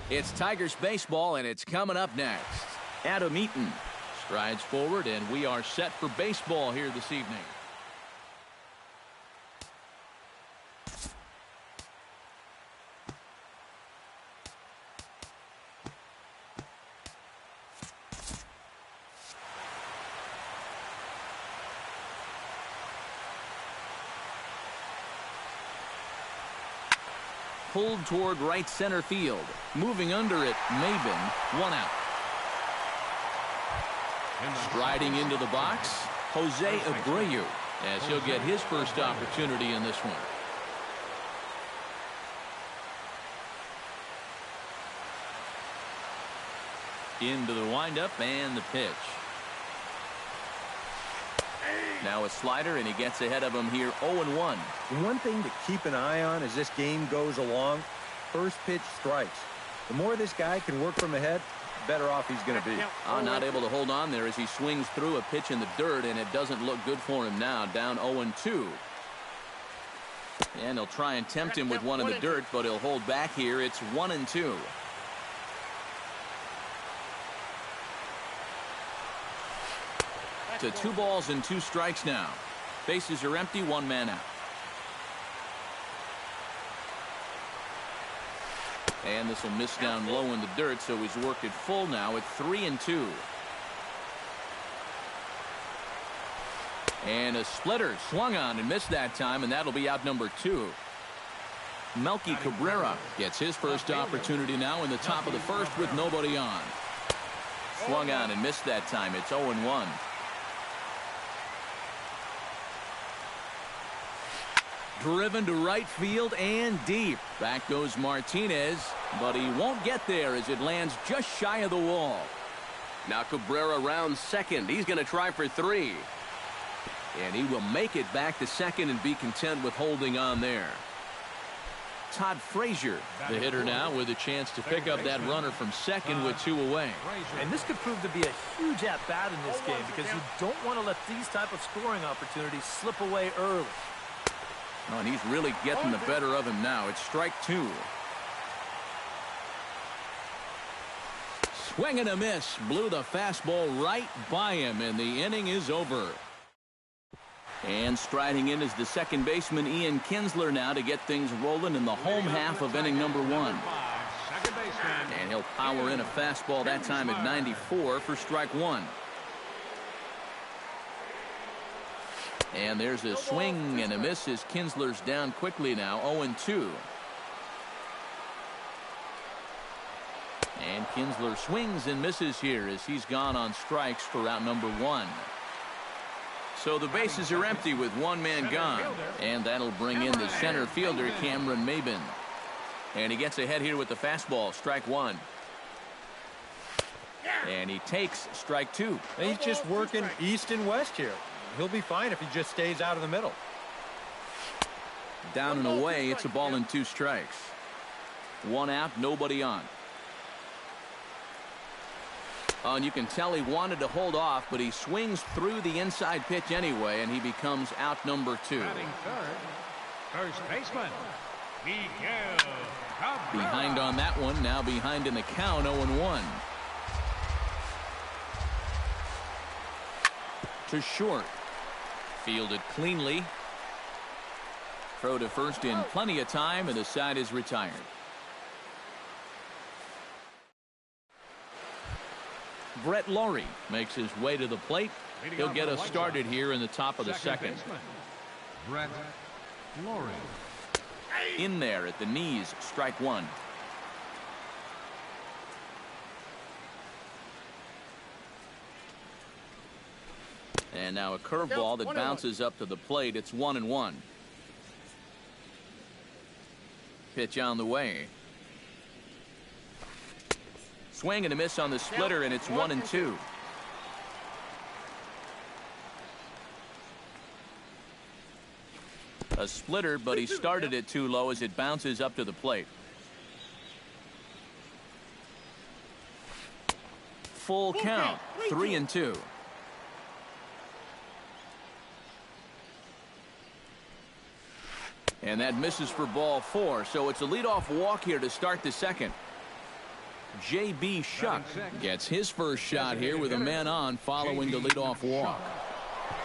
It's Tigers baseball, and it's coming up next. Adam Eaton strides forward, and we are set for baseball here this evening. Pulled toward right center field. Moving under it, Maben, 1 out. Striding into the box, Jose Abreu, as he'll get his first opportunity in this one. Into the windup and the pitch. Now a slider, and he gets ahead of him here, 0-1. One thing to keep an eye on as this game goes along, first pitch strikes. The more this guy can work from ahead, the better off he's going to be. Not able to hold on there as he swings through a pitch in the dirt, and it doesn't look good for him now, down 0-2. And he'll try and tempt him with one in the dirt, but he'll hold back here. It's 1-2. To 2 balls and 2 strikes now. Bases are empty, 1 man out. And this will miss down low in the dirt, so he's worked it full now at 3-2. And a splitter swung on and missed that time, and that'll be out number 2. Melky Cabrera gets his first opportunity now in the top of the first with nobody on. Swung on and missed that time. It's 0-1. Driven to right field and deep. Back goes Martinez, but he won't get there as it lands just shy of the wall. Now Cabrera rounds second. He's going to try for 3. And he will make it back to second and be content with holding on there. Todd Frazier, the hitter now, with a chance to pick up that runner from second with 2 away. And this could prove to be a huge at-bat in this game because you don't want to let these type of scoring opportunities slip away early. Oh, and he's really getting the better of him now. It's strike 2. Swing and a miss. Blew the fastball right by him, and the inning is over. And striding in is the second baseman, Ian Kinsler, now to get things rolling in the home half of inning number 1. And he'll power in a fastball that time at 94 for strike 1. And there's a swing and a miss as Kinsler's down quickly now, 0-2. And Kinsler swings and misses here as he's gone on strikes for out number 1. So the bases are empty with 1 man gone. And that'll bring in the center fielder, Cameron Maben. And he gets ahead here with the fastball, strike 1. And he takes strike 2. He's just working east and west here. He'll be fine if he just stays out of the middle. Down and away, it's a ball and 2 strikes. 1 out, nobody on. Oh, and you can tell he wanted to hold off, but he swings through the inside pitch anyway, and he becomes out number 2. First baseman, Miguel Cabrera. Behind on that one, now behind in the count, 0-1. To short. Fielded cleanly. Throw to first in plenty of time, and the side is retired. Brett Laurie makes his way to the plate. He'll get us started here in the top of the second. Brett Laurie. In there at the knees, strike 1. And now a curveball that bounces up to the plate. It's 1-1. Pitch on the way. Swing and a miss on the splitter, and it's 1-2. A splitter, but he started it too low as it bounces up to the plate. Full count, 3-2. And that misses for ball 4, so it's a leadoff walk here to start the second. J.B. Shuck gets his first shot here with a man on following the leadoff walk.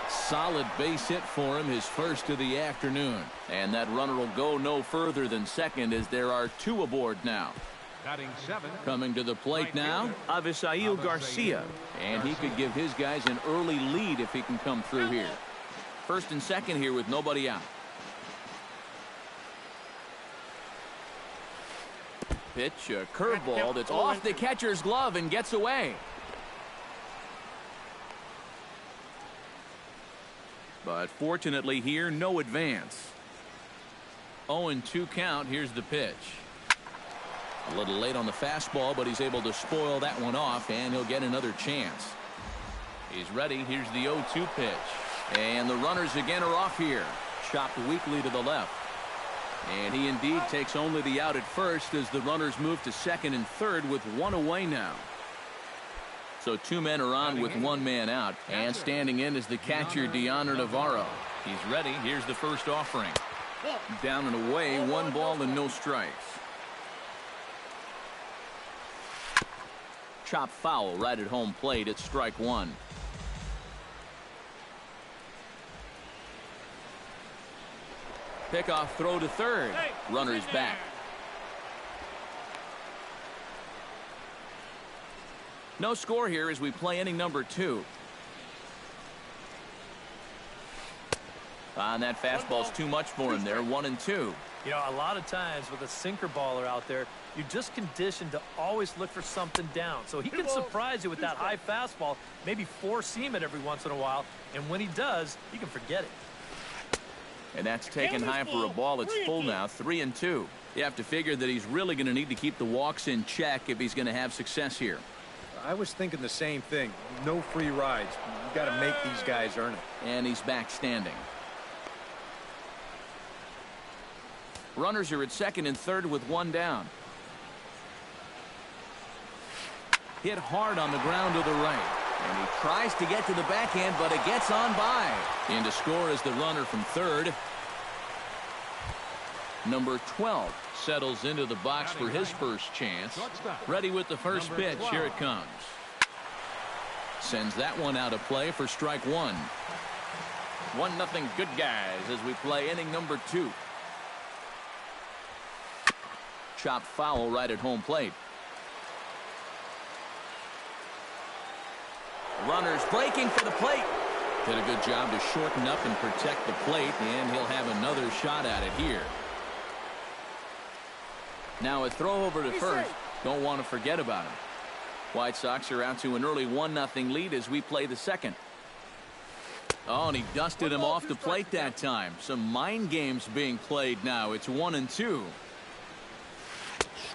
Solid base hit for him, his first of the afternoon. And that runner will go no further than second as there are two aboard now. Coming to the plate now, Avisail Garcia. And he could give his guys an early lead if he can come through here. First and second here with nobody out. Pitch, a curveball that's off the catcher's glove and gets away. But fortunately here, no advance. 0-2 count. Here's the pitch. A little late on the fastball, but he's able to spoil that one off, and he'll get another chance. He's ready. Here's the 0-2 pitch. And the runners again are off here. Chopped weakly to the left. And he indeed takes only the out at first as the runners move to second and third with one away now. So two men are on with one man out. And standing in is the catcher, Deoner Navarro. He's ready. Here's the first offering. Down and away, 1 ball and no strikes. Chop foul right at home plate. It's strike one. Pickoff throw to third. Runner's back. No score here as we play inning number 2. And that fastball's too much for him there. 1-2. You know, a lot of times with a sinker baller out there, you're just conditioned to always look for something down. So he can surprise you with that high fastball, maybe four-seam it every once in a while, and when he does, you can forget it. And that's taken high for a ball. It's full now, 3-2. You have to figure that he's really going to need to keep the walks in check if he's going to have success here. I was thinking the same thing. No free rides. You got to make these guys earn it. And he's back standing. Runners are at second and third with one down. Hit hard on the ground to the right. And he tries to get to the backhand, but it gets on by. In to score is the runner from third. Number 12 settles into the box for his first chance. Ready with the first pitch. Here it comes. Sends that one out of play for strike one. 1-0 good guys as we play inning number 2. Chop foul right at home plate. Runners breaking for the plate. Did a good job to shorten up and protect the plate, and he'll have another shot at it here. Now a throw over to first. Don't want to forget about him. White Sox are out to an early 1-0 lead as we play the second. Oh, and he dusted him off the plate that time. Some mind games being played now. It's 1-2.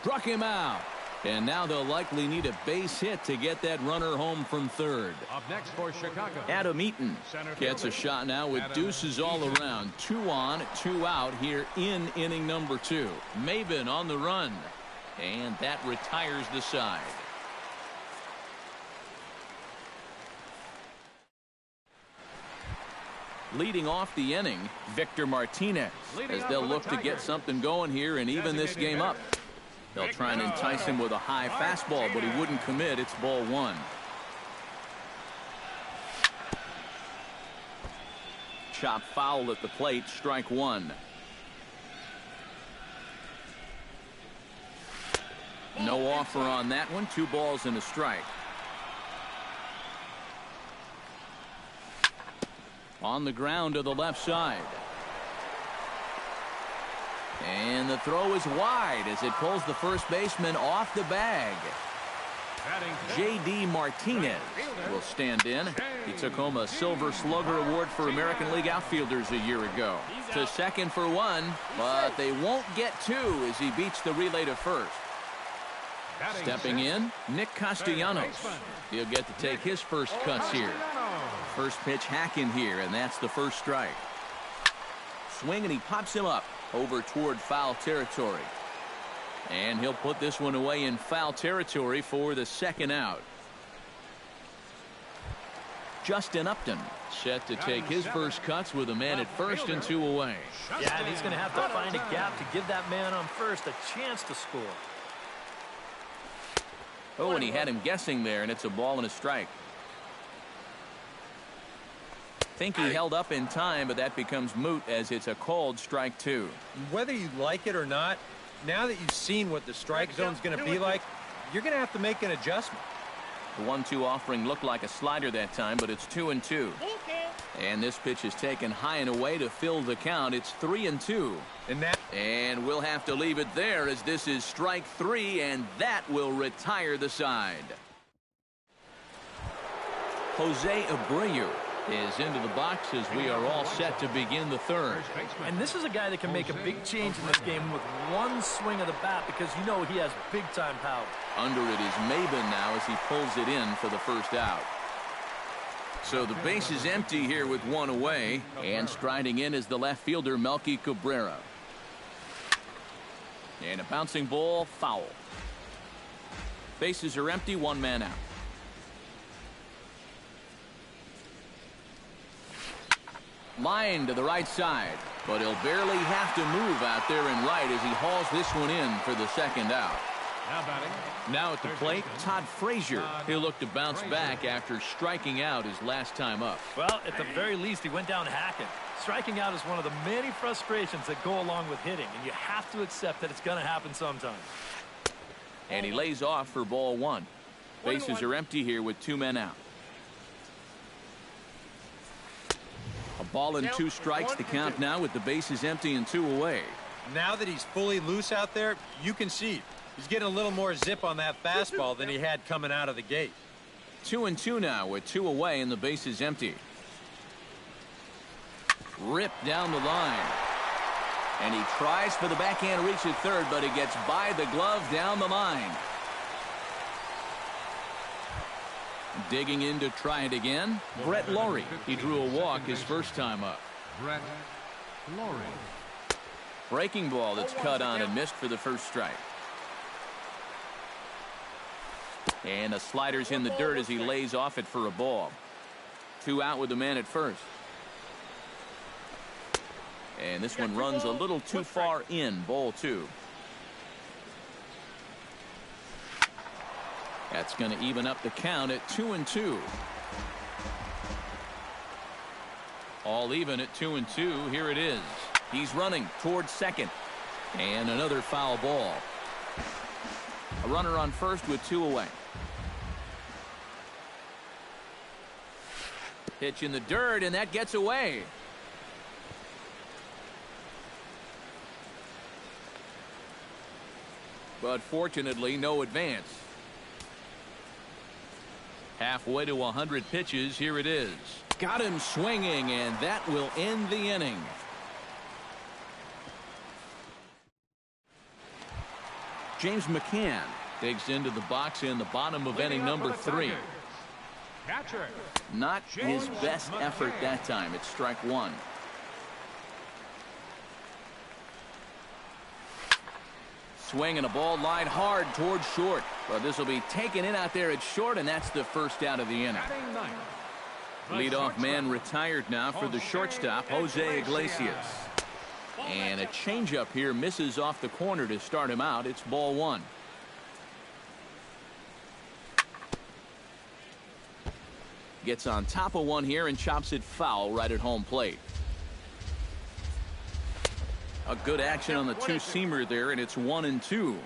Struck him out. And now they'll likely need a base hit to get that runner home from third. Up next for Chicago, Adam Eaton gets a shot now with deuces all around. 2 on, 2 out here in inning number 2. Maben on the run. And that retires the side. Leading off the inning, Victor Martinez, as they'll look to get something going here and even this game up. They'll try and entice him with a high fastball, but he wouldn't commit. It's ball 1. Chop foul at the plate, strike 1. No offer on that one. 2 balls and a strike. On the ground to the left side. And the throw is wide as it pulls the first baseman off the bag. J.D. Martinez will stand in. He took home a Silver Slugger Award for American League outfielders a year ago. To second for 1, but they won't get 2 as he beats the relay to first. Stepping in, Nick Castellanos. He'll get to take his first cuts here. First pitch hack in here, and that's the first strike. Swing, and he pops him up over toward foul territory. And he'll put this one away in foul territory for the second out. Justin Upton set to take his first cuts with a man at first and 2 away. Yeah, and he's going to have to find a gap to give that man on first a chance to score. Oh, and he had him guessing there, and it's a ball and a strike. Think he held up in time, but that becomes moot as it's a called strike 2. Whether you like it or not, now that you've seen what the strike zone's going to be like, you're going to have to make an adjustment. The 1-2 offering looked like a slider that time, but it's 2-2. And this pitch is taken high and away to fill the count. It's 3-2. And we'll have to leave it there as this is strike 3, and that will retire the side. Jose Abreu is into the box as we are all set to begin the third. And this is a guy that can make a big change in this game with one swing of the bat because you know he has big-time power. Under it is Maben now as he pulls it in for the first out. So the base is empty here with one away, and striding in is the left fielder Melky Cabrera. And a bouncing ball, foul. Bases are empty, one man out. Line to the right side, but he'll barely have to move out there in right as he hauls this one in for the second out. Now at the plate, Todd Frazier. He'll look to bounce back after striking out his last time up. Well, at the very least, he went down hacking. Striking out is one of the many frustrations that go along with hitting, and you have to accept that it's going to happen sometime. And he lays off for ball 1. Bases are empty here with 2 men out. A ball and 2 strikes to count now with the bases empty and 2 away. Now that he's fully loose out there, you can see he's getting a little more zip on that fastball than he had coming out of the gate. 2-2 now with 2 away and the bases empty. Ripped down the line. And he tries for the backhand reach at third, but he gets by the glove down the line. Digging in to try it again, Brett Lawrie. He drew a walk his first time up. Brett Lawrie. Breaking ball that's cut on and missed for the first strike. And a slider's in the dirt as he lays off it for a ball. 2 out with the man at first. And this one runs a little too far in, ball 2. That's going to even up the count at 2-2. All even at 2-2. Here it is. He's running towards second. And another foul ball. A runner on first with 2 away. Pitch in the dirt, and that gets away. But fortunately, no advance. Halfway to 100 pitches, here it is. Got him swinging, and that will end the inning. James McCann digs into the box in the bottom of inning number 3. Catcher. Not his best effort that time. It's strike 1. Swing and a ball lined hard towards short. But this will be taken in out there at short, and that's the first out of the inning. Leadoff man retired now for the shortstop, Jose Iglesias. And a changeup here misses off the corner to start him out. It's ball 1. Gets on top of one here and chops it foul right at home plate. A good action on the 2-seamer there, and it's 1-2.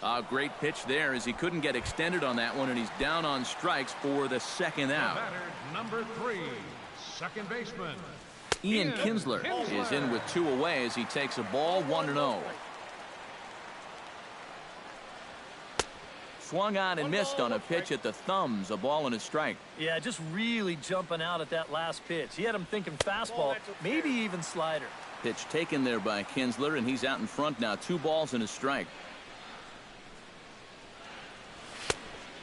A great pitch there as he couldn't get extended on that one, and he's down on strikes for the second out. Batter number 3, second baseman Ian Kinsler is in with 2 away as he takes a ball 1-0. Swung on and missed on a pitch at the thumbs, a ball and a strike. Yeah, just really jumping out at that last pitch. He had him thinking fastball, maybe even slider. Pitch taken there by Kinsler, and he's out in front now. 2 balls and a strike.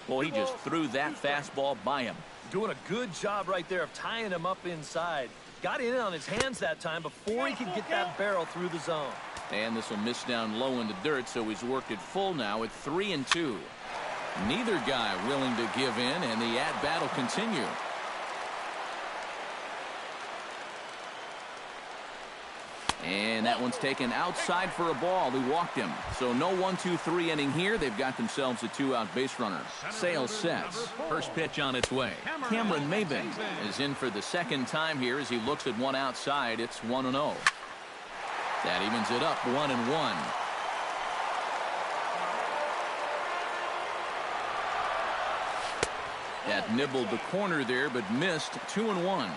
Well, he just threw that fastball by him. Doing a good job right there of tying him up inside. Got in on his hands that time before he could get that barrel through the zone. And this will miss down low in the dirt, so he's worked it full now at 3-2. Neither guy willing to give in, and the at-bat will continue. And that one's taken outside for a ball. He walked him. So no 1-2-3 inning here. They've got themselves a 2-out base runner. Sale sets. First pitch on its way. Cameron Maben is in for the second time here as he looks at one outside. It's 1-0. That evens it up 1-1. That nibbled the corner there, but missed. 2-1.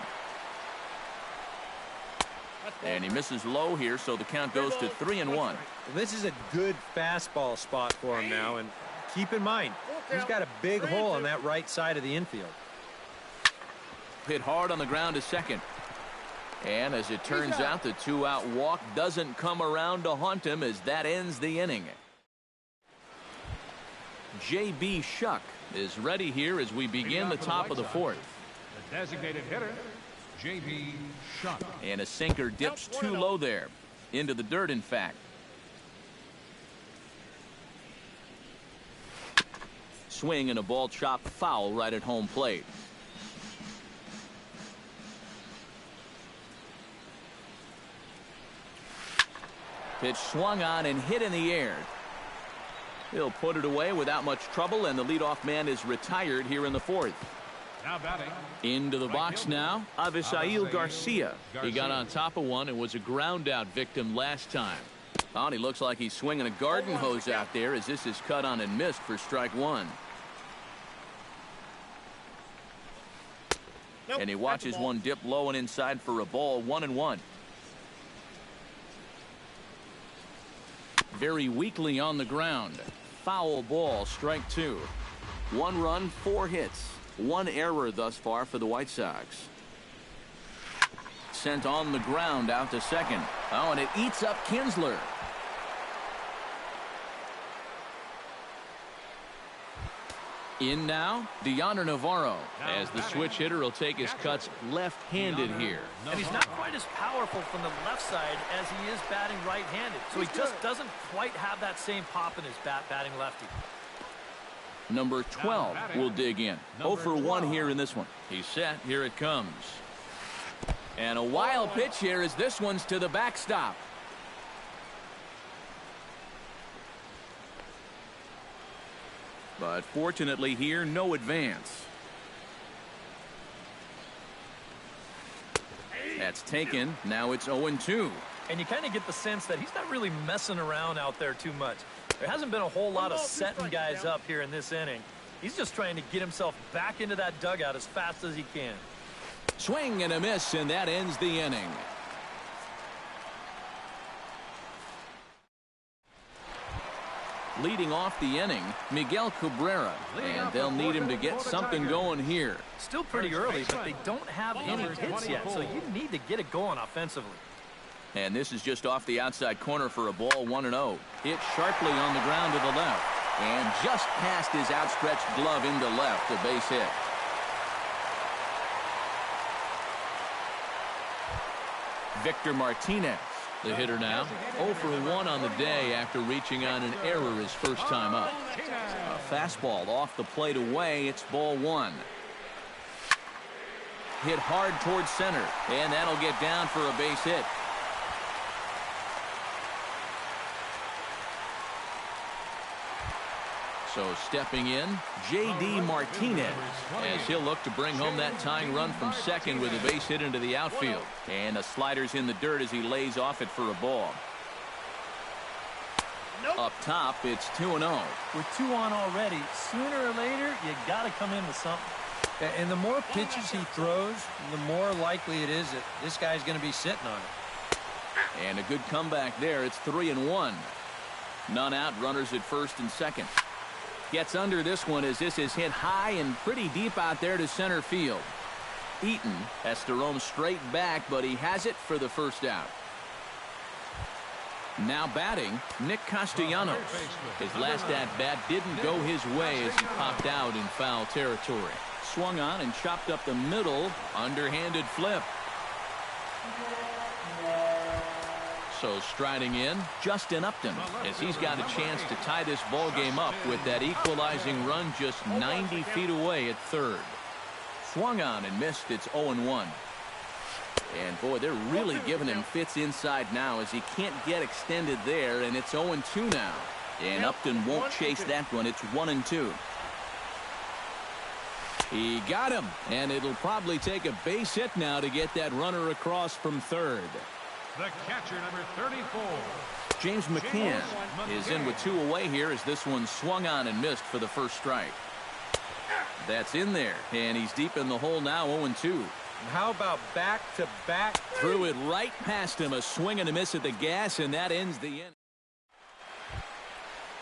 And he misses low here, so the count goes to 3-1. Well, this is a good fastball spot for him now, and keep in mind, he's got a big hole on that right side of the infield. Hit hard on the ground to second. And as it turns out, the 2-out walk doesn't come around to haunt him as that ends the inning. J.B. Shuck is ready here as we begin the top of the fourth. The designated hitter, J.B. Shuck. And a sinker dips too low there. Into the dirt, in fact. Swing and a ball chopped foul right at home plate. Pitch swung on and hit in the air. He'll put it away without much trouble, and the leadoff man is retired here in the fourth. Now batting. Into the box now, Avisail Garcia. He got on top of one and was a ground out victim last time. Oh, and he looks like he's swinging a garden hose out there as this is cut on and missed for strike one. And he watches one dip low and inside for a ball. 1-1. Very weakly on the ground. Foul ball, strike two. 1 run, 4 hits. 1 error thus far for the White Sox. Sent on the ground out to second. Oh, and it eats up Kinsler. In now, Deoner Navarro, as the switch hitter will take his cuts left-handed here. And he's not quite as powerful from the left side as he is batting right-handed. So he just doesn't quite have that same pop in his bat batting lefty. Number 12 will dig in. 0 for 1 here in this one. He's set. Here it comes. And a wild pitch here as this one's to the backstop. But fortunately here, no advance. That's taken. Now it's 0-2. And you kind of get the sense that he's not really messing around out there too much. There hasn't been a whole lot of setting guys up here in this inning. He's just trying to get himself back into that dugout as fast as he can. Swing and a miss, and that ends the inning. Leading off the inning, Miguel Cabrera, and they'll need him to get something going here. Still pretty early, but they don't have any hits yet, so you need to get it going offensively. And this is just off the outside corner for a ball. 1-0. Hit sharply on the ground to the left, and just past his outstretched glove into left, a base hit. Victor Martinez, the hitter now. 0 for 1 on the day after reaching on an error his first time up. A fastball off the plate away. It's ball 1. Hit hard towards center, and that'll get down for a base hit. So stepping in, J.D. Martinez, as he'll look to bring home that tying run from second with a base hit into the outfield. And the slider's in the dirt as he lays off it for a ball. Up top, it's 2-0. With 2 on already, sooner or later, you got to come in with something. And the more pitches he throws, the more likely it is that this guy's going to be sitting on it. And a good comeback there. It's 3-1. None out, runners at first and second. Gets under this one as this is hit high and pretty deep out there to center field. Eaton has to roam straight back, but he has it for the first out. Now batting, Nick Castellanos. His last at-bat didn't go his way as he popped out in foul territory. Swung on and chopped up the middle, underhanded flip. So striding in, Justin Upton, as he's got a chance to tie this ball game up with that equalizing run just 90 feet away at third. Swung on and missed. It's 0-1. And, boy, they're really giving him fits inside now as he can't get extended there, and it's 0-2 now. And Upton won't chase that one. It's 1-2. He got him, and it'll probably take a base hit now to get that runner across from third. The catcher, number 34. James McCann is in with 2 away here as this one swung on and missed for the first strike. That's in there, and he's deep in the hole now, 0-2. How about back-to-back? Threw it right past him, a swing and a miss at the gas, and that ends the inning.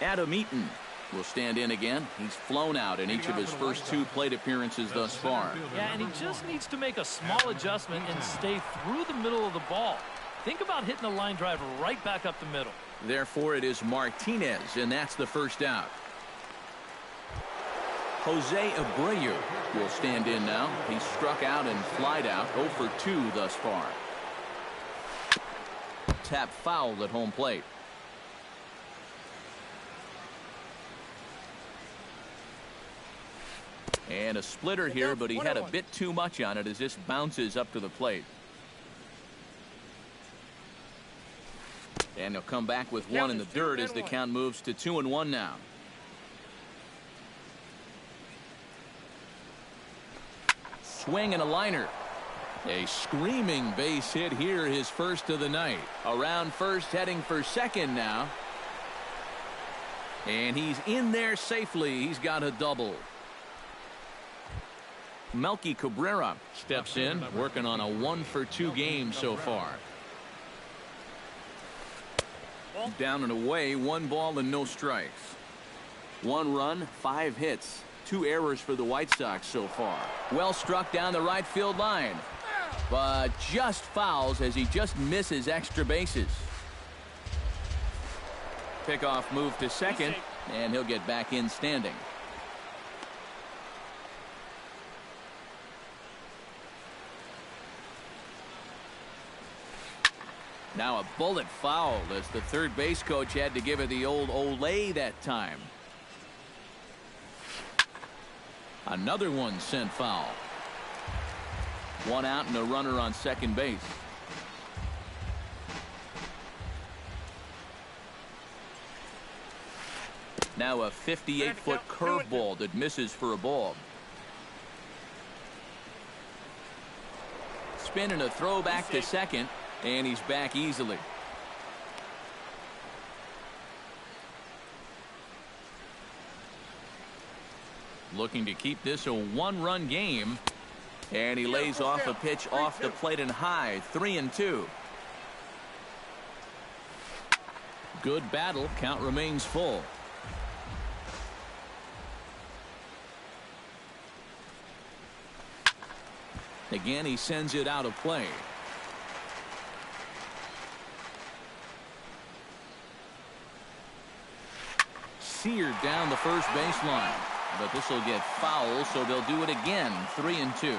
Adam Eaton will stand in again. He's flown out in each of his first 2 plate appearances thus far. Yeah, and he just needs to make a small adjustment and stay through the middle of the ball. Think about hitting a line drive right back up the middle. Therefore, it is Martinez, and that's the first out. Jose Abreu will stand in now. He's struck out and flied out, 0 for 2 thus far. Tap foul at home plate. And a splitter here, but he had a bit too much on it as this bounces up to the plate. And he'll come back with 1 in the dirt as the count moves to 2-1 now. Swing and a liner. A screaming base hit here, his first of the night. Around first, heading for second now. And he's in there safely. He's got a double. Melky Cabrera steps in, working on a 1 for 2 game so far. Down and away, 1 ball and no strikes. 1 run, 5 hits. 2 errors for the White Sox so far. Well struck down the right field line, but just fouls as he just misses extra bases. Pickoff move to second, and he'll get back in standing. Now a bullet foul as the third base coach had to give it the old Olay that time. Another one sent foul. 1 out and a runner on second base. Now a 58-foot curveball that misses for a ball. Spin and a throw back to second, and he's back easily. Looking to keep this a 1-run game, and he lays off a pitch off the plate and high. 3-2. Good battle. Count remains full. Again, he sends it out of play. Seared down the first baseline. But this will get foul, so they'll do it again. 3-2.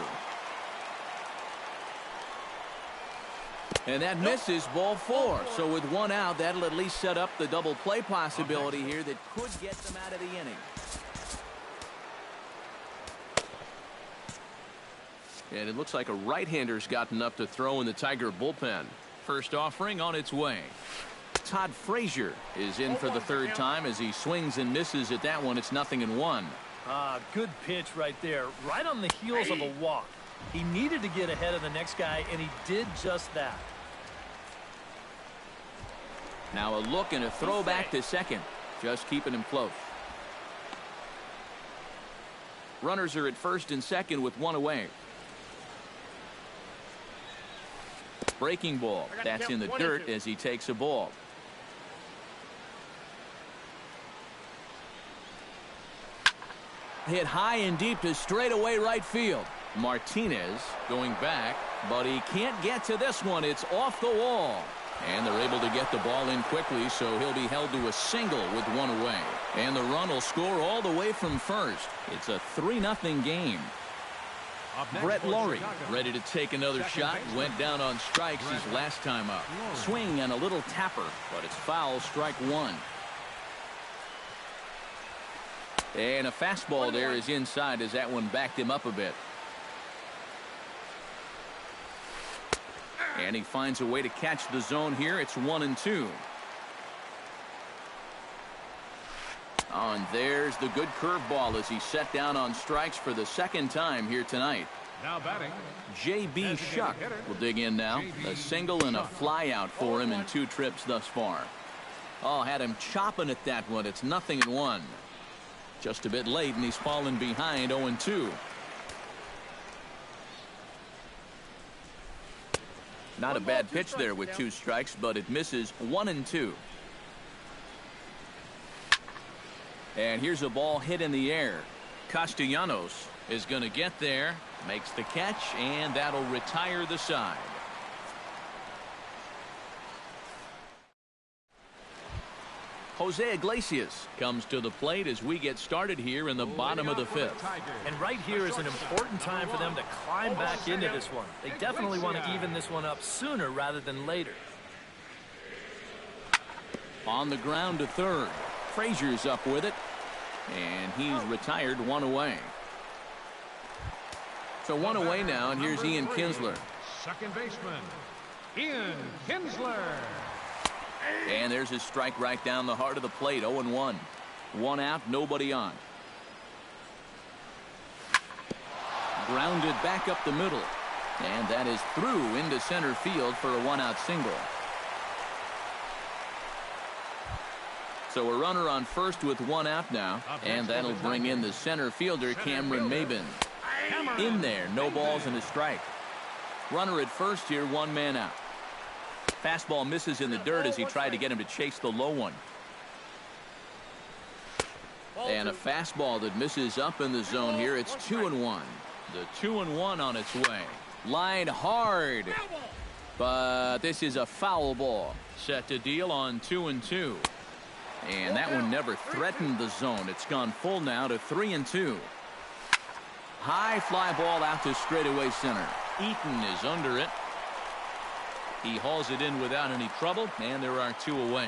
And that misses, ball 4. So with 1 out, that'll at least set up the double play possibility here that could get them out of the inning. And it looks like a right-hander's gotten up to throw in the Tiger bullpen. First offering on its way. Todd Frazier is in for the 3rd time as he swings and misses at that one. It's 0-1. Good pitch right there, right on the heels of a walk. He needed to get ahead of the next guy, and he did just that. Now a look and a throw back to second, just keeping him close. Runners are at first and second with 1 away. Breaking ball. That's in the dirt as he takes a ball. Hit high and deep to straightaway right field. Martinez going back, but he can't get to this one. It's off the wall. And they're able to get the ball in quickly, so he'll be held to a single with 1 away. And the run will score all the way from first. It's a 3-0 game. Brett Laurie ready to take another shot. Went down on strikes his last time up. Swing and a little tapper, but it's foul, strike 1. And a fastball there is inside as that one backed him up a bit. And he finds a way to catch the zone here. It's 1-2. Oh, and there's the good curveball as he's set down on strikes for the second time here tonight. Now batting, J.B. Shuck will dig in now. A single and a fly out for him in 2 trips thus far. Oh, had him chopping at that one. It's 0-1. Just a bit late, and he's fallen behind 0-2. Not a bad pitch there with 2 strikes, but it misses 1-2. And here's a ball hit in the air. Castellanos is going to get there, makes the catch, and that'll retire the side. Jose Iglesias comes to the plate as we get started here in the bottom of the 5th. And right here is an important time for them to climb back into this one. They definitely want to even this one up sooner rather than later. On the ground to third. Frazier's up with it. And he's retired 1 away. So 1 away now, and here's Ian Kinsler. second baseman, Ian Kinsler. And there's his strike right down the heart of the plate. 0-1. 1 out, nobody on. Grounded back up the middle. And that is through into center field for a 1-out single. So a runner on first with 1 out now. And that'll bring in the center fielder, Cameron Maben. In there, no balls and a strike. Runner at first here, 1 man out. Fastball misses in the dirt as he tried to get him to chase the low one. And a fastball that misses up in the zone here. It's 2-1. The 2-1 on its way. Line hard. But this is a foul ball. Set to deal on 2-2. And that one never threatened the zone. It's gone full now to 3-2. High fly ball out to straightaway center. Eaton is under it. He hauls it in without any trouble, and there are 2 away.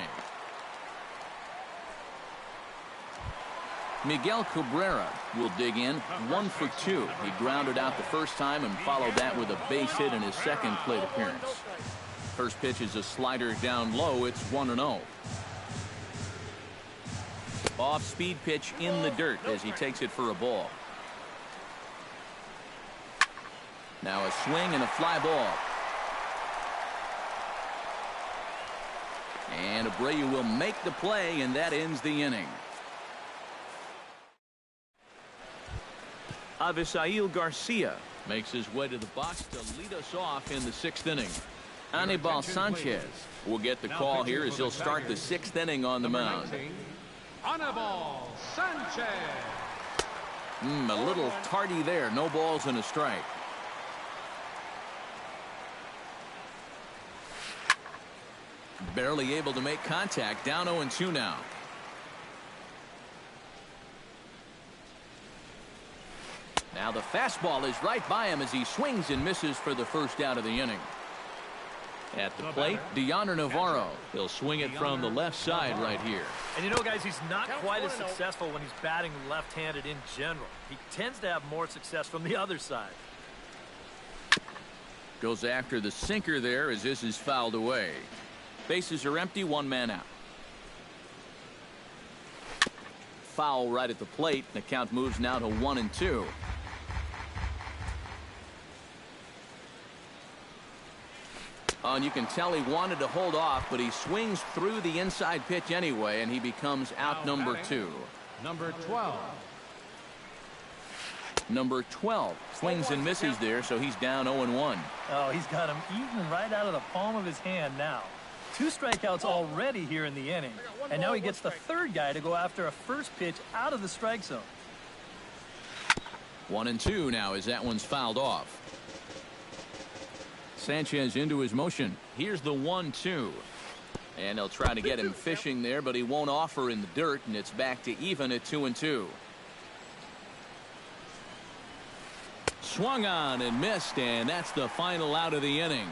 Miguel Cabrera will dig in, 1 for 2. He grounded out the first time and followed that with a base hit in his second plate appearance. First pitch is a slider down low. It's 1-0. Off-speed pitch in the dirt as he takes it for a ball. Now a swing and a fly ball. And Abreu will make the play, and that ends the inning. Avisail Garcia makes his way to the box to lead us off in the 6th inning. Anibal Sanchez will get the call here as he'll start the 6th inning on the mound. Anibal Sanchez. A little tardy there. No balls and a strike. Barely able to make contact. Down 0-2 now. Now the fastball is right by him as he swings and misses for the first out of the inning. At the plate, Deoner Navarro. He'll swing it from the left side right here. And you know, guys, he's not quite as successful when he's batting left-handed in general. He tends to have more success from the other side. Goes after the sinker there as this is fouled away. Bases are empty, 1 man out. Foul right at the plate. The count moves now to 1-2. And you can tell he wanted to hold off, but he swings through the inside pitch anyway, and he becomes out number 2. Number 12. Number 12 swings and misses there, so he's down 0-1. Oh, he's got him eaten right out of the palm of his hand now. 2 strikeouts already here in the inning. And now he gets the 3rd guy to go after a first pitch out of the strike zone. 1-2 now as that one's fouled off. Sanchez into his motion. Here's the 1-2. And they'll try to get him fishing there, but he won't offer in the dirt, and it's back to even at 2-2. Swung on and missed, and that's the final out of the inning.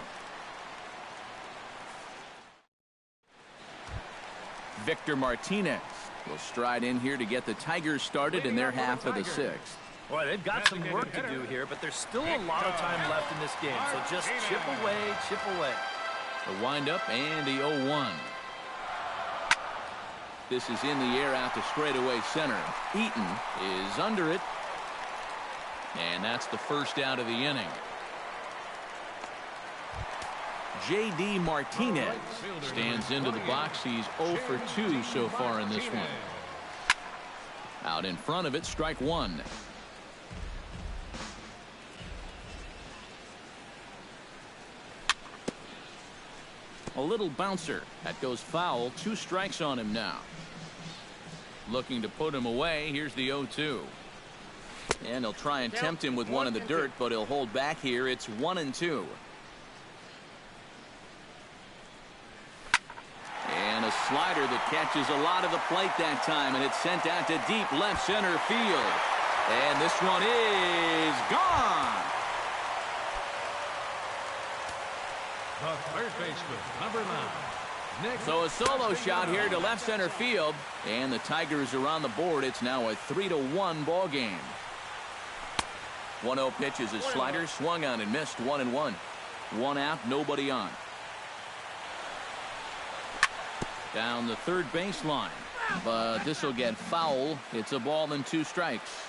Victor Martinez will stride in here to get the Tigers started in their half of the 6th. Boy, they've got some work to do here, but there's still a lot of time left in this game. So just chip away, chip away. The windup and the 0-1. This is in the air out to straightaway center. Eaton is under it. And that's the first out of the inning. J.D. Martinez stands into the box. He's 0 for 2 so far in this one. Out in front of it, strike one. A little bouncer. That goes foul. 2 strikes on him now. Looking to put him away. Here's the 0-2. And he'll try and tempt him with one in the dirt, but he'll hold back here. It's 1-2. And a slider that catches a lot of the plate that time, and it's sent out to deep left center field. And this one is gone. The third baseman, number 9. So a solo shot here to left center field, and the Tigers are on the board. It's now a 3-1 ball game. 1-0 pitch is a slider, swung on and missed. 1-1. 1 out, nobody on. Down the third baseline, but this will get foul. It's a ball and 2 strikes.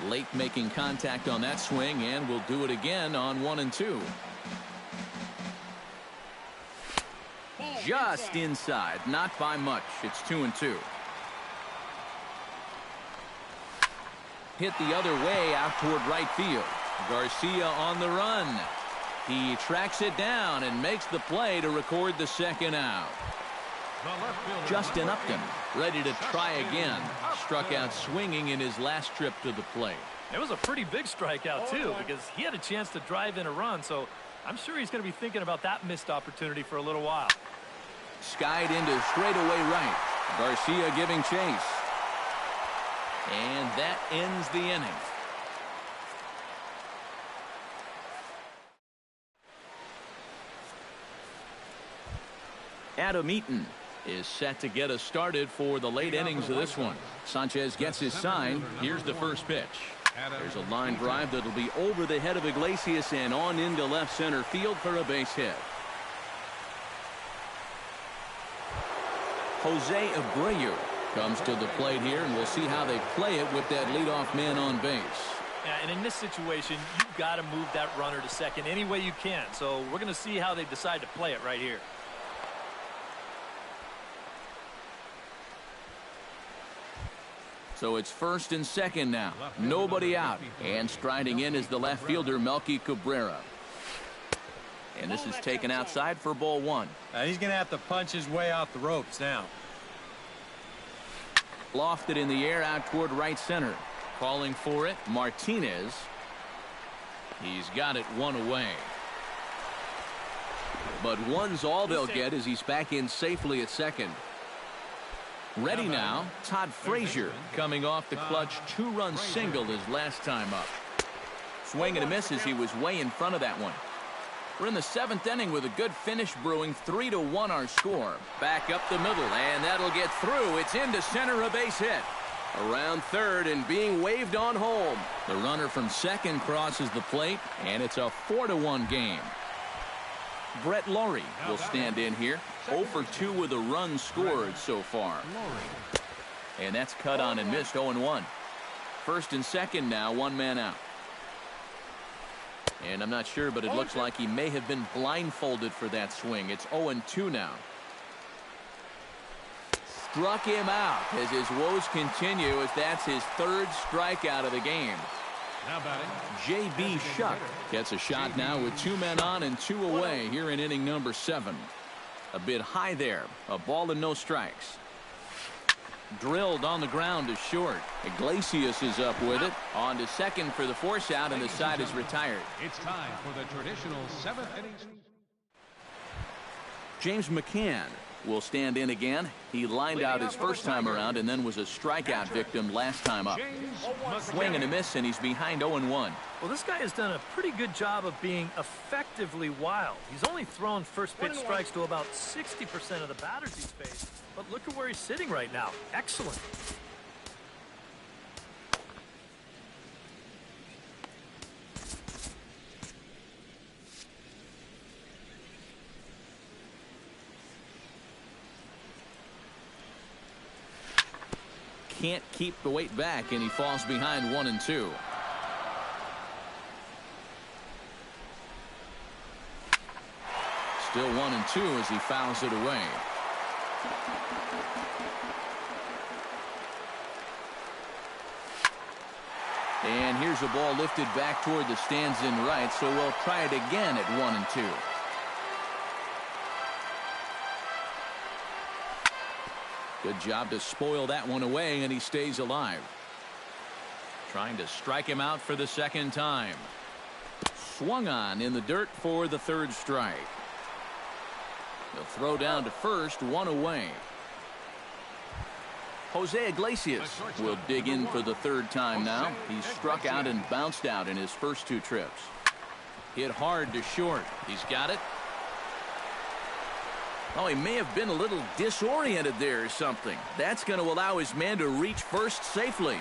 Late making contact on that swing, and will do it again on 1-2. Just inside, not by much. It's 2-2. Hit the other way out toward right field. Garcia on the run. He tracks it down and makes the play to record the second out. Justin Upton ready to try again. Struck out swinging in his last trip to the plate. It was a pretty big strikeout, too, because he had a chance to drive in a run, so I'm sure he's going to be thinking about that missed opportunity for a little while. Skied into straightaway right. Garcia giving chase. And that ends the inning. Adam Eaton is set to get us started for the late innings of this one. Sanchez gets his sign. Here's the first pitch. There's a line drive that'll be over the head of Iglesias and on into left center field for a base hit. Jose Abreu comes to the plate here, and we'll see how they play it with that leadoff man on base. Yeah, and in this situation, you've got to move that runner to second any way you can. So we're going to see how they decide to play it right here. So it's first and second now. Nobody out. And striding in is the left fielder, Melky Cabrera. And this is taken outside for ball 1. He's going to have to punch his way off the ropes now. Lofted in the air out toward right center. Calling for it, Martinez. He's got it 1 away. But 1's all they'll get as he's back in safely at second. Ready now, Todd Frazier coming off the clutch 2-run single his last time up. Swing and a miss as he was way in front of that one. We're in the 7th inning with a good finish brewing. 3-1 our score. Back up the middle, and that'll get through. It's into center, a base hit. Around third and being waved on home. The runner from second crosses the plate, and it's a 4-1 game. Brett Laurie will stand in here. 0 for 2 with a run scored so far. And that's cut on and missed. 0-1. First and second now, 1 man out. And I'm not sure, but it looks like he may have been blindfolded for that swing. It's 0-2 now. Struck him out as his woes continue, as that's his 3rd strikeout of the game. Now batting, J.B. Shuck gets a shot now with 2 men on and 2 away here in inning number 7. A bit high there. A ball and no strikes. Drilled on the ground to short. Iglesias is up with it. On to second for the force out, and the side is retired. it's time for the traditional 7th inning. James McCann will stand in again. He lined out his first time around and then was a strikeout victim last time up. Swing and a miss, and he's behind 0-1. Well, this guy has done a pretty good job of being effectively wild. He's only thrown first pitch strikes to about 60% of the batters he's faced. But look at where he's sitting right now. Excellent. can't keep the weight back, and he falls behind 1-2. Still 1-2 as he fouls it away. And here's a ball lifted back toward the stands in right, so we'll try it again at 1-2. Good job to spoil that one away, and he stays alive. Trying to strike him out for the second time. Swung on in the dirt for the third strike. The throw down to first, one away. Jose Iglesias will dig in for the third time now. He struck out and bounced out in his first two trips. Hit hard to short. He's got it. Oh, he may have been a little disoriented there or something. That's going to allow his man to reach first safely.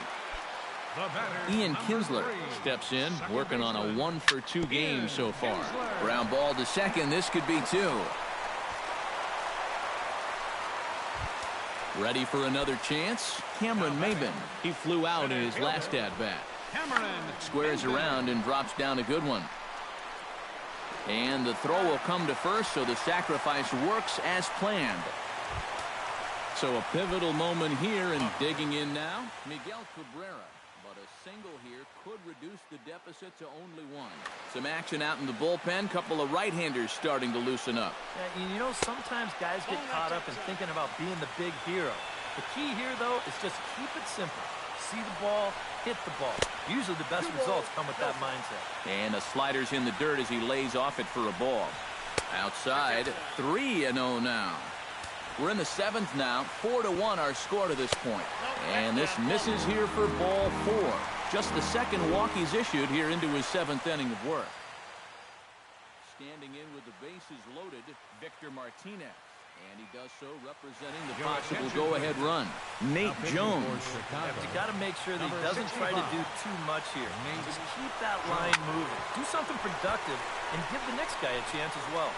Ian Kinsler steps in, working on a 1-for-2 game so far. Ground ball to second. This could be two. Ready for another chance? Cameron Maben. He flew out in his last at-bat. Squares around and drops down a good one. And the throw will come to first, so the sacrifice works as planned. So a pivotal moment here, and digging in now, Miguel Cabrera. But a single here could reduce the deficit to only one. Some action out in the bullpen. Couple of right-handers starting to loosen up. Yeah, you know, sometimes guys get caught up in thinking about being the big hero. The key here, though, is just keep it simple. See the ball, hit the ball. Usually the best results come with that mindset. And the slider's in the dirt as he lays off it for a ball. Outside, 3-0 now. We're in the seventh now. 4-1 our score to this point. And this misses here for ball 4. Just the second walk he's issued here into his seventh inning of work. Standing in with the bases loaded, Victor Martinez. And he does so representing the possible go-ahead run. Nate Jones. You got to make sure that he doesn't try to do too much here. Just keep that line moving. Do something productive and give the next guy a chance as well.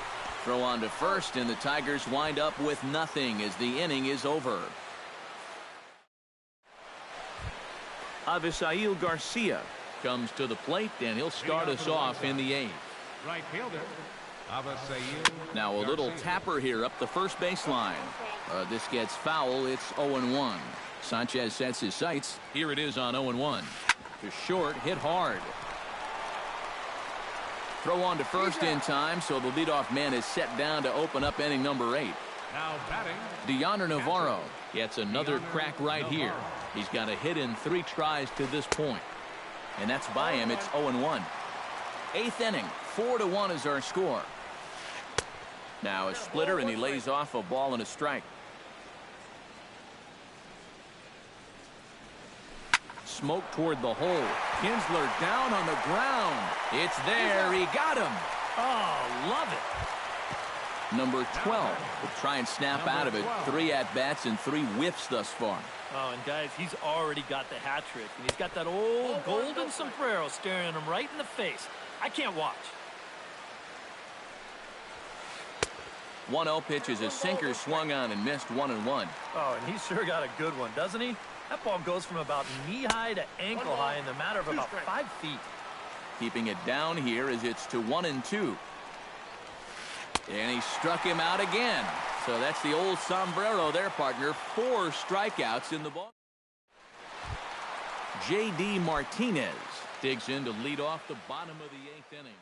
Throw on to first, and the Tigers wind up with nothing as the inning is over. Avisail Garcia comes to the plate, and he'll start us off in the eighth. Right fielder. Now a little tapper here up the first baseline. This gets foul. It's 0-1. Sanchez sets his sights. Here it is on 0-1. To short, hit hard. Throw on to first in time, so the leadoff man is set down to open up inning number 8. Now batting, Deoner Navarro gets another crack right here. He's got a hit in 3 tries to this point. And that's by him. It's 0-1. Eighth inning, 4-1 is our score. Now a splitter, and he lays off a ball and a strike. Smoke toward the hole. Kinsler down on the ground. It's there. He got him. Oh, love it. Number 12 will try and snap out of it. 3 at-bats and 3 whiffs thus far. Oh, and guys, he's already got the hat trick. And he's got that old golden sombrero staring him right in the face. I can't watch. 1-0 pitch is a sinker swung on and missed 1-1. Oh, and he sure got a good one, doesn't he? That ball goes from about knee-high to ankle-high in the matter of about 5 feet. Keeping it down here as it's to 1-2. And he struck him out again. So that's the old sombrero there, partner. 4 strikeouts in the ball. J.D. Martinez digs in to lead off the bottom of the 8th inning.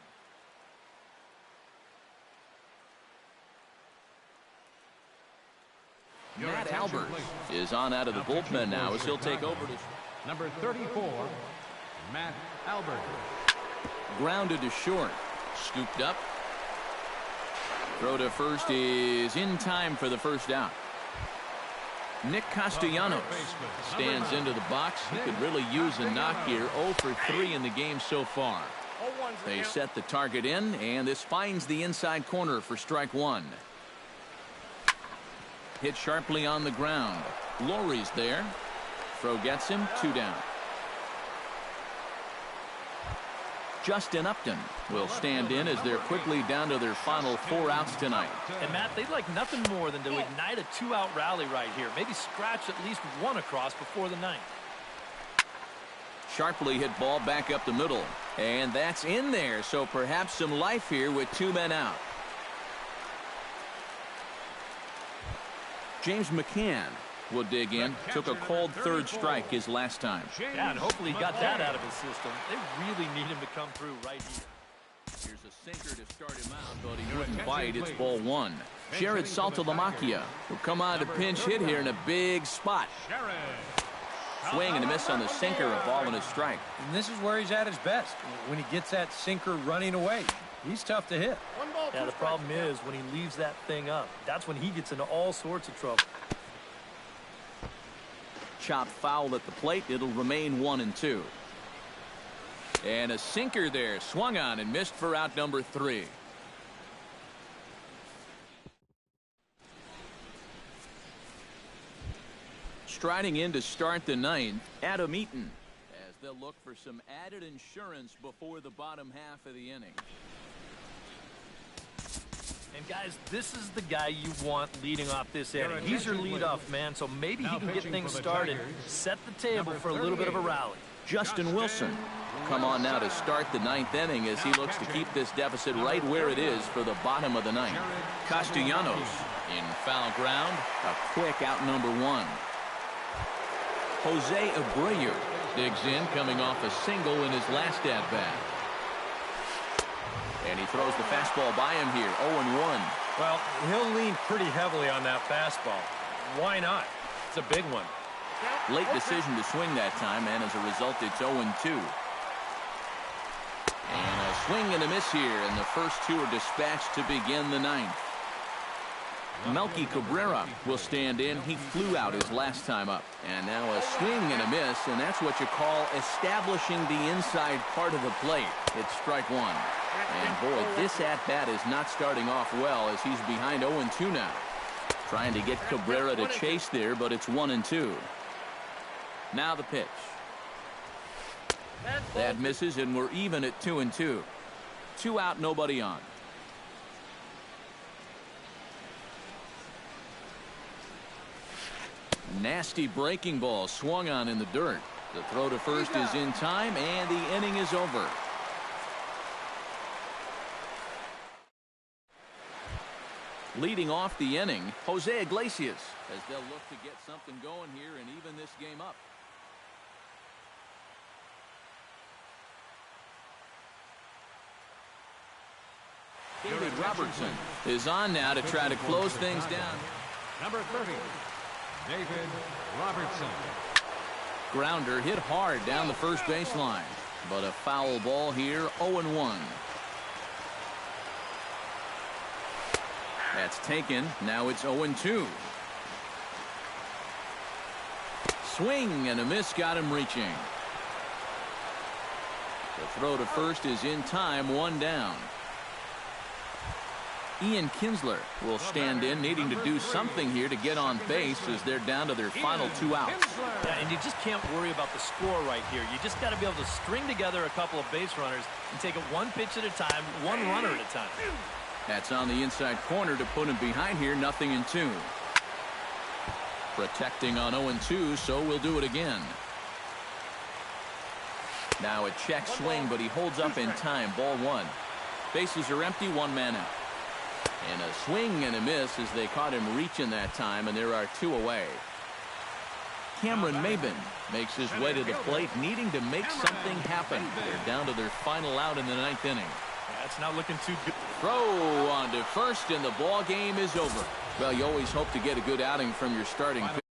Matt Albert is on out of the bullpen now as he'll take over to number 34, Matt Albert. Grounded to short. Scooped up. Throw to first is in time for the first out. Nick Castellanos stands into the box. He could really use a knock here. 0 for 3 in the game so far. They set the target in, and this finds the inside corner for strike 1. Hit sharply on the ground. Lowry's there. Throw gets him. 2 down. Justin Upton will stand in as they're quickly down to their final 4 outs tonight. And Matt, they'd like nothing more than to ignite a 2-out rally right here. Maybe scratch at least 1 across before the 9th. Sharply hit ball back up the middle. And that's in there, so perhaps some life here with 2 men out. James McCann will dig in. Took a cold 3rd strike his last time. Yeah, and hopefully he got that out of his system. They really need him to come through right here. Here's a sinker to start him out, but he wouldn't bite. It's ball 1. Jared Saltalamacchia will come on to pinch hit here in a big spot. Swing and a miss on the sinker, a ball and a strike. And this is where he's at his best. When he gets that sinker running away, he's tough to hit. Yeah, the problem is when he leaves that thing up, that's when he gets into all sorts of trouble. Chop foul at the plate. It'll remain 1-2. And a sinker there, swung on and missed for out number 3. Striding in to start the 9th, Adam Eaton, as they'll look for some added insurance before the bottom half of the inning. And guys, this is the guy you want leading off this inning. He's your leadoff man, so maybe he can get things started, set the table for a little bit of a rally. Justin Wilson will come on now to start the 9th inning as he looks to keep this deficit right where it is for the bottom of the 9th. Castellanos in foul ground, a quick out number 1. Jose Abreu digs in, coming off a single in his last at-bat. And he throws the fastball by him here, 0-1. Well, he'll lean pretty heavily on that fastball. Why not? It's a big one. Late decision to swing that time, and as a result, it's 0-2. And a swing and a miss here, and the first 2 are dispatched to begin the 9th. Melky Cabrera will stand in. He flew out his last time up. And now a swing and a miss, and that's what you call establishing the inside part of the plate. It's strike 1. And boy, this at-bat is not starting off well as he's behind 0-2 now. Trying to get Cabrera to chase there, but it's 1-2. Now the pitch. That misses, and we're even at 2-2. 2 out, nobody on. Nasty breaking ball swung on in the dirt. The throw to first is in time, and the inning is over. Leading off the inning, Jose Iglesias, as they'll look to get something going here and even this game up. David Robertson is on now to try to close things down. Number 30, David Robertson. Grounder hit hard down the first baseline, but a foul ball here, 0-1. That's taken. Now it's 0-2. Swing and a miss got him reaching. The throw to first is in time, 1 down. Ian Kinsler will stand in, needing to do something here to get on base as they're down to their final 2 outs. Yeah, and you just can't worry about the score right here. You just got to be able to string together a couple of base runners and take it 1 pitch at a time, 1 runner at a time. That's on the inside corner to put him behind here, 0-2. Protecting on 0-2, so we'll do it again. Now a check swing, but he holds up in time, ball 1. Bases are empty, 1 man out. And a swing and a miss as they caught him reaching that time, and there are 2 away. Cameron Maben makes his way to the plate, needing to make something happen. They're down to their final out in the 9th inning. That's not looking too good. Throw on to first, and the ball game is over. Well, you always hope to get a good outing from your starting pitcher.